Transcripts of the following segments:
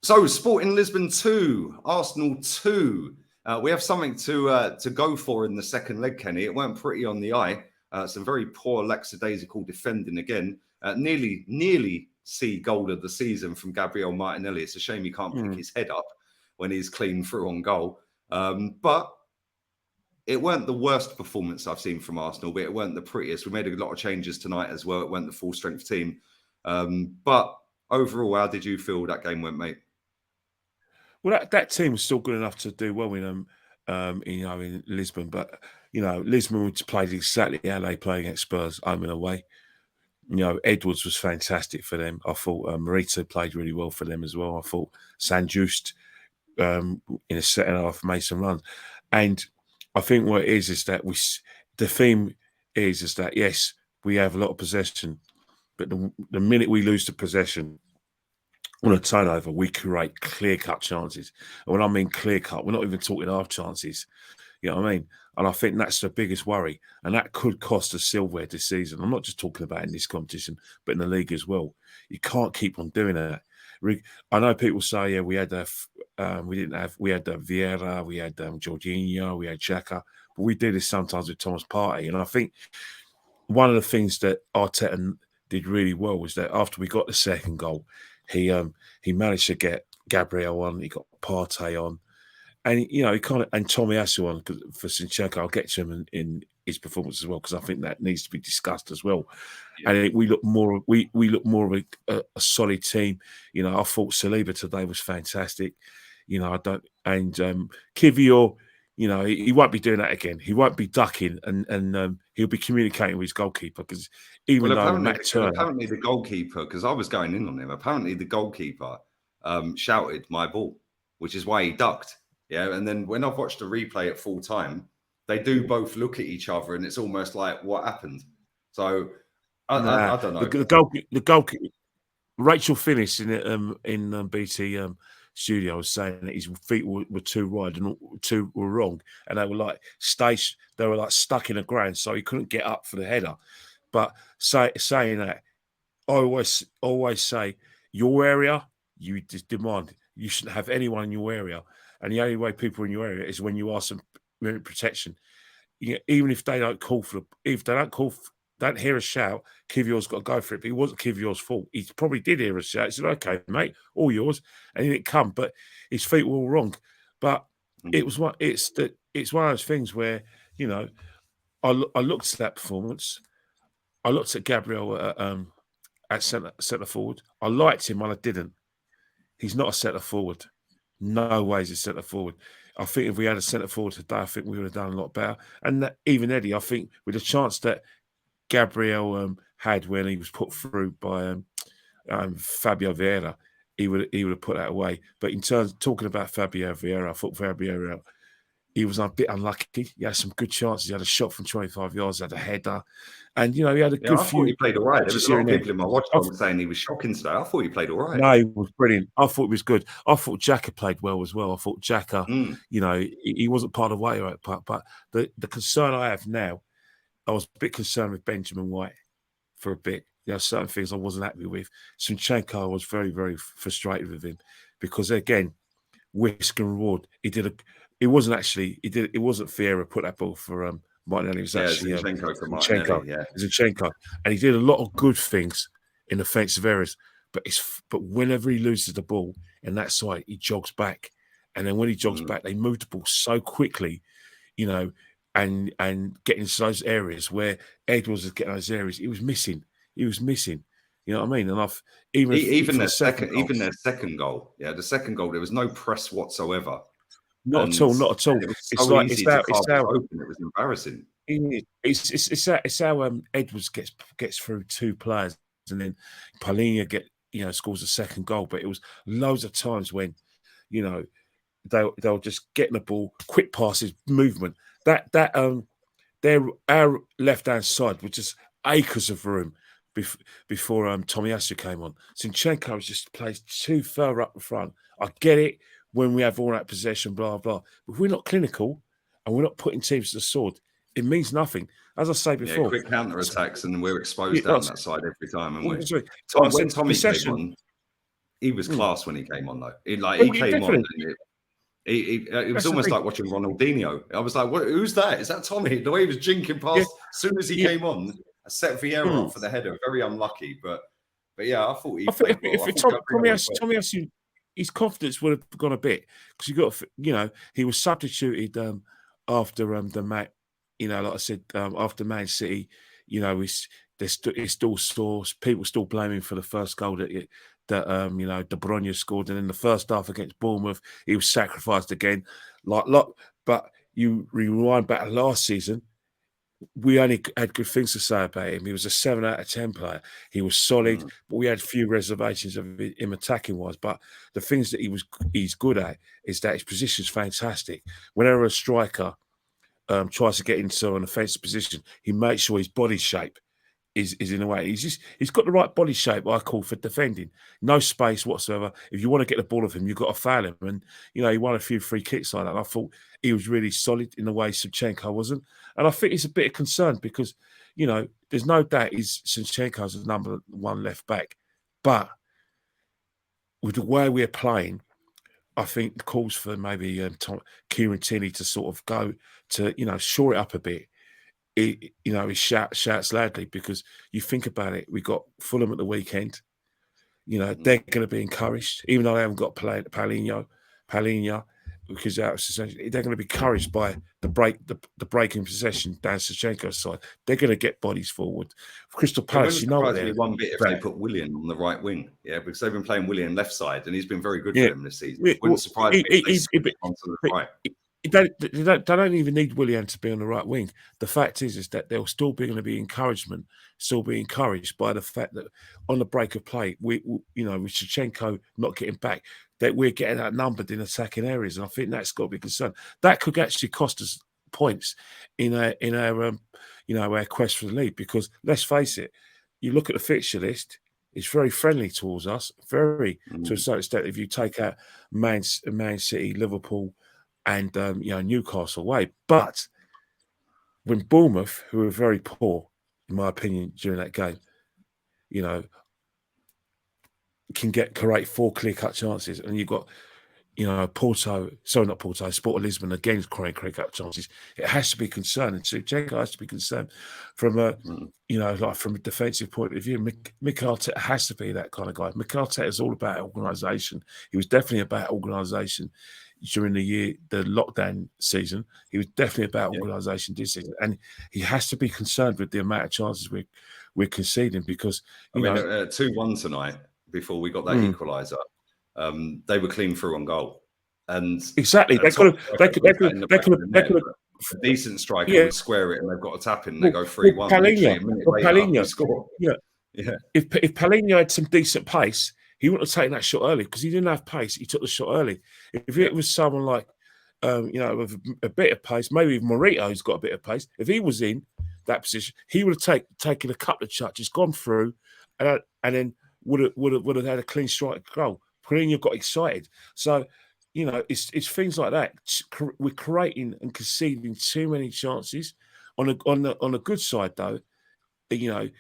So, Sporting Lisbon 2, Arsenal 2. We have something to go for in the second leg, Kenny. It weren't pretty on the eye. Some very poor lackadaisical defending again. Nearly see goal of the season from Gabriel Martinelli. It's a shame he can't pick his head up when he's clean through on goal. But it weren't the worst performance I've seen from Arsenal, but it weren't the prettiest. We made a lot of changes tonight as well. It weren't the full-strength team. But overall, how did you feel that game went, mate? Well, that team was still good enough to do well in Lisbon, but Lisbon played exactly how they play against Spurs, home and away. Edwards was fantastic for them. I thought Marito played really well for them as well. I thought San Just in the second half made some runs, and I think what it is that the theme is that yes, we have a lot of possession, but the minute we lose the possession on a turnover, we create clear-cut chances. And when I mean clear-cut, we're not even talking half chances. You know what I mean? And I think that's the biggest worry. And that could cost us silverware this season. I'm not just talking about in this competition, but in the league as well. You can't keep on doing that. I know people say, yeah, we had Vieira, we had Jorginho, we had Xhaka, but we do this sometimes with Thomas Partey. And I think one of the things that Arteta did really well was that after we got the second goal, he managed to get Gabriel on, he got Partey on, and he kind of and Tomiyasu on for Zinchenko. I'll get to him in his performance as well because I think that needs to be discussed as well. Yeah. And we look more of a solid team. I thought Saliba today was fantastic. Kivior, he won't be doing that again. He won't be ducking, and he'll be communicating with his goalkeeper because apparently the goalkeeper, because I was going in on him. Apparently the goalkeeper shouted "my ball," which is why he ducked. Yeah, and then when I've watched the replay at full time, they do both look at each other, and it's almost like what happened. So I don't know. The goalkeeper, Rachel Finnis in BT studio was saying that his feet were too wide and two were wrong, and they were like stuck in the ground, so he couldn't get up for the header. But saying that, I always say your area, you just demand. You shouldn't have anyone in your area, and the only way people are in your area is when you ask them protection. Even if they don't call don't hear a shout, Kivior's got to go for it. But it wasn't Kivior's fault. He probably did hear a shout. He said, "Okay, mate, all yours," and he didn't come. But his feet were all wrong. But it's one of those things where I looked at that performance. I looked at Gabriel at centre forward. I liked him, and I didn't. He's not a centre forward. No way he's a centre forward. I think if we had a centre forward today, I think we would have done a lot better. And even Eddie, I think with the chance that Gabriel had when he was put through by Fabio Vieira, he would have put that away. But in terms of talking about Fabio Vieira, I thought Fabio Vieira, he was a bit unlucky. He had some good chances. He had a shot from 25 yards, had a header. And, he had a good few. I thought he played all right. There was a lot of people in my watch time saying he was shocking today. I thought he played all right. No, he was brilliant. I thought he was good. I thought Xhaka played well as well. I thought Xhaka, he wasn't part of the way right, but the concern I have now, I was a bit concerned with Benjamin White for a bit. Certain things I wasn't happy with. Zinchenko, I was very, very frustrated with him because, again, risk and reward. It wasn't Vieira put that ball for Martinelli. It was actually Zinchenko for Martinelli. Zinchenko. And he did a lot of good things in offensive areas. But whenever he loses the ball in that side, he jogs back. And then when he jogs back, they move the ball so quickly, and getting into those areas where Edwards was getting those areas, he was missing. You know what I mean? And even their second goal, the second goal, there was no press whatsoever. Not at all. It was so easy to carve it open. It was embarrassing. It's how Edwards gets through two players, and then Paulinho scores a second goal. But it was loads of times when they'll just get the ball, quick passes, movement. Our left hand side was just acres of room before Tomiyasu came on. Zinchenko was just placed too far up the front. I get it when we have all that possession, blah blah. But if we're not clinical and we're not putting teams to the sword, it means nothing. As I say before, quick counter attacks, and we're exposed down that side every time. And when Tommy came on, he was Mm. class when he came on, though. He Oh, yeah, came on, definitely. and it was That's the almost thing. like watching Ronaldinho. I was like, who's that? Is that Tommy? The way he was jinking Yeah, past as soon as he yeah. came on, I set Vieira Mm. up for the header. Very unlucky, but yeah, I thought he I think played well. I if thought Gabriel as well. Tommy Asu, his confidence would have gone a bit because he was substituted after the match. Like I said, after Man City, it's still sore. People still blaming for the first goal that De Bruyne scored, and in the first half against Bournemouth, he was sacrificed again. But you rewind back to last season, we only had good things to say about him. He was a 7 out of 10 player. He was solid, but we had few reservations of him attacking wise. But the things that he's good at is that his position's fantastic. Whenever a striker tries to get into an offensive position, he makes sure his body shape is in a way. He's got the right body shape, I call, for defending. No space whatsoever. If you want to get the ball off him, you've got to foul him. And he won a few free kicks like that. And I thought he was really solid in the way Shevchenko wasn't. And I think it's a bit of concern because, there's no doubt Shevchenko's the number one left back. But with the way we're playing, I think the calls for maybe Kieran Tierney to sort of go to, shore it up a bit. He shouts loudly because you think about it. We got Fulham at the weekend. They're going to be encouraged, even though they haven't got Paulinho, because they're going to be encouraged by the breaking possession down Shevchenko's side. They're going to get bodies forward. Crystal It Palace, wouldn't surprise me one bit if they put Willian on the right wing. Yeah, because they've been playing Willian left side, and he's been very good for them this season. It wouldn't surprise me if they switch onto the right. They don't even need Willian to be on the right wing. The fact is that there'll still be going to be encouragement, still be encouraged by the fact that on the break of play, with Shevchenko not getting back, that we're getting outnumbered in attacking areas, and I think that's got to be concerned. That could actually cost us points in our quest for the lead. Because let's face it, you look at the fixture list. It's very friendly towards us, very to a certain extent. If you take out Man City, Liverpool, and Newcastle away, but when Bournemouth, who were very poor, in my opinion, during that game, can create 4 clear-cut chances, and you've got Sport of Lisbon again creating clear-cut chances. It has to be concerning. Shevchenko has to be concerned from from a defensive point of view. Mikel Arteta has to be that kind of guy. Mikel Arteta is all about organisation. He was definitely about organisation during the lockdown season. He was definitely about organisation this season, and he has to be concerned with the amount of chances we're conceding because I mean, 2-1 tonight before we got that equaliser. They were clean through on goal, and exactly they could have. A decent striker would square it, and they've got a tap in. They go 3-1. Paulinho, score. Yeah. If Paulinho had some decent pace, he wouldn't have taken that shot early because he didn't have pace. He took the shot early. If it was someone like, with a bit of pace, maybe even Morito's got a bit of pace. If he was in that position, he would have taken a couple of touches, gone through, and then would have had a clean strike goal. Paulinho got excited. So, it's things like that. We're creating and conceding too many chances. On a good side, though, I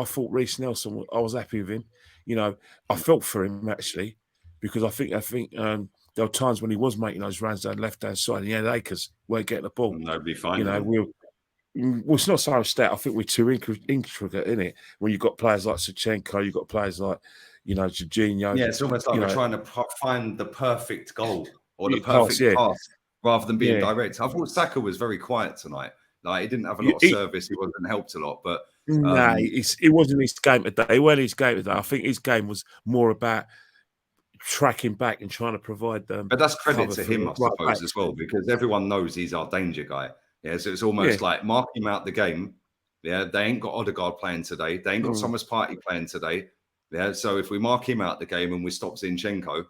thought Reece Nelson. I was happy with him. I felt for him actually because I think there were times when he was making those runs down left hand side, and he had acres weren't getting the ball. Nobody finding it's not so stat. I think we're too intricate in it. When you've got players like Shevchenko, you've got players like Jorginho. Yeah, it's almost like we're trying to find the perfect goal or the perfect pass rather than being direct. I thought Saka was very quiet tonight. Like he didn't have a lot of service. He wasn't helped a lot, but it wasn't his game today. It wasn't his game today. I think his game was more about tracking back and trying to provide them. But that's credit to him, I suppose, as well, because everyone knows he's our danger guy. Yeah, so it's almost like mark him out the game. Yeah, they ain't got Odegaard playing today. They ain't got Thomas Partey playing today. Yeah, so if we mark him out the game and we stop Zinchenko,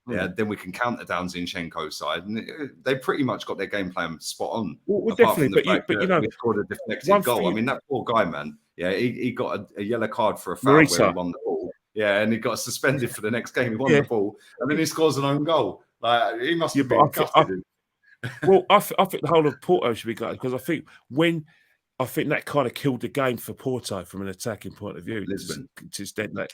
then we can counter down Zinchenko's side, and they pretty much got their game plan spot on. Well, definitely, we scored a deflected goal. I mean, that poor guy, man. Yeah, he got a yellow card for a foul where he won the ball. Yeah, and he got suspended for the next game. He won the ball, and then he scores an own goal. Like he must have been gutted. I think the whole of Porto should be gutted because I think that kind of killed the game for Porto from an attacking point of view. Lisbon. To extent that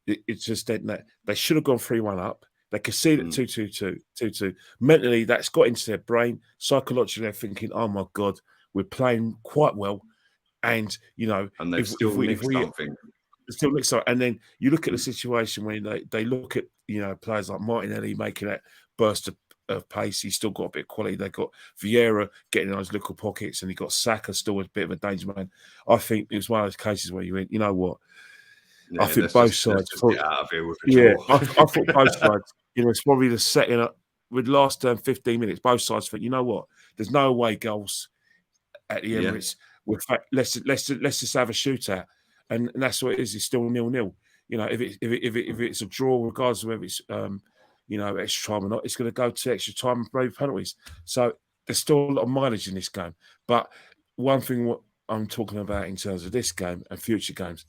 It's just that they should have gone 3-1 up. They conceded 2-2, 2-2. Mentally, that's got into their brain. Psychologically, they're thinking, "Oh my God, we're playing quite well." And And they've if still we nicked something. still looks like, and then you look at the situation when they look at players like Martinelli making that burst of pace. He's still got a bit of quality. They got Vieira getting in those little pockets, and he got Saka still a bit of a danger man. I think it was one of those cases where you went, you know what? Yeah, I think both sides let's thought, get out of here with a yeah, draw. I thought both sides. It's probably the second with last 15 minutes. Both sides think, you know what? There's no away goals at the Yeah. Emirates. Let's just have a shootout, and that's what it is. It's still 0-0. If it's a draw, regardless of whether it's extra time or not, it's going to go to extra time and brave penalties. So there's still a lot of mileage in this game. But one thing what I'm talking about in terms of this game and future games,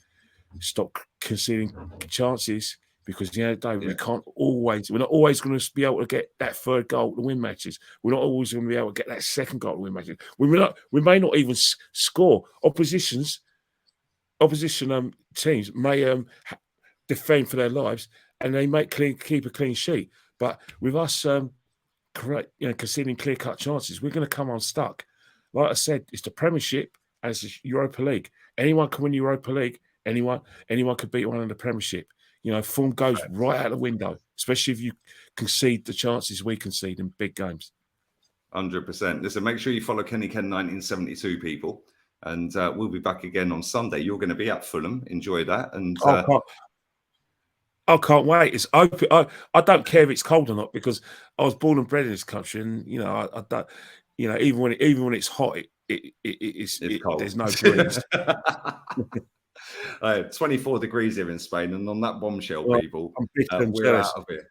stop conceding chances, because at the end of the day, we're not always going to be able to get that third goal to win matches. We're not always going to be able to get that second goal to win matches. We may not even score. Opposition teams may defend for their lives, and they may keep a clean sheet. But with us conceding clear-cut chances, we're going to come unstuck. Like I said, it's the Premiership and it's the Europa League. Anyone can win Europa League. Anyone could beat one in the Premiership. Form goes right out the window, especially if you concede the chances we concede in big games. 100%. Listen, make sure you follow Kenny Ken 1972, people. And we'll be back again on Sunday. You're going to be at Fulham. Enjoy that. And I can't wait. It's open. I don't care if it's cold or not, because I was born and bred in this country, and I don't. Even when it's hot, it's cold. There's no breeze. 24 degrees here in Spain, and on that bombshell, people, we're out of here.